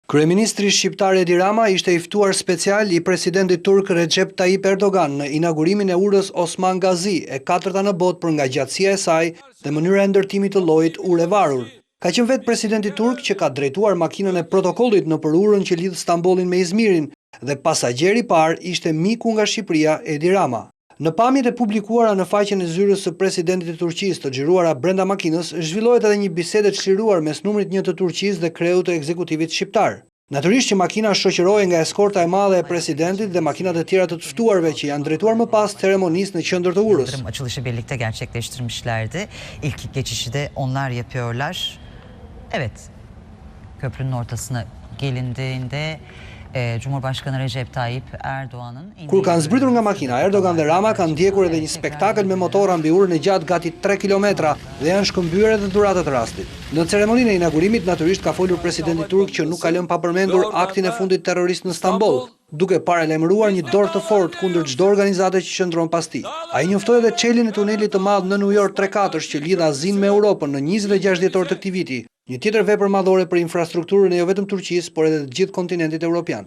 Kryeministri shqiptar Edi Rama ishte i ftuar special i presidentit turk Recep Tayyip Erdogan në inaugurimin e urës Osman Gazi, e 4-ta në botë për ngjatësia e saj dhe mënyra e ndërtimit të llojit ure varur. Ka qenë vetë presidenti turk që ka drejtuar makinën e protokollit nëpër urën që lidh Stambollin me Izmirin dhe pasagjeri i parë ishte miku nga Shqipëria Edi Rama. Në pamjet e publikuara në faqen e zyrës së presidentit të Turqisë të xhiruara brenda makinës, zhvillohet edhe një bisedë e çliruar mes numrit 1 të Turqisë dhe kreut të ekzekutivit shqiptar. Natyrisht që makina shoqërohej nga eskorta e madhe e presidentit dhe makinat e tjera të të ftuarve që janë drejtuar më pas ceremonisë në qendër të urës. Açılışı birlikte gerçekleştirmişlerdi. İlk geçişi de onlar yapıyorlar. Evet. Köprünün ortasına gelindiğinde Cumhurbaşkanı Recep Tayyip Erdoğan'ın... Kur kanë zbritur nga makina, Erdogan dhe Rama kanë ndjekur edhe një spektakël me motora mbi urën e gjatë gati 3 kilometra dhe janë shkëmbyer edhe dhuratat e rastit. Në ceremoninë e inaugurimit natyrisht ka folur presidenti turk që nuk ka lënë pa përmendur aktin e fundit terrorist në Stamboll, duke paralajmëruar një dorë të fortë kundër çdo organizate që qëndron pas tij. Ai njoftoi edhe çeljen e tunelit të madh në New York 3-4 që lidh Azinë me Europën në 26 dhjetor të këtij viti. Një tjetër vepër madhore për infrastrukturën e jo vetëm Turqisë, por edhe të gjithë kontinentit evropian.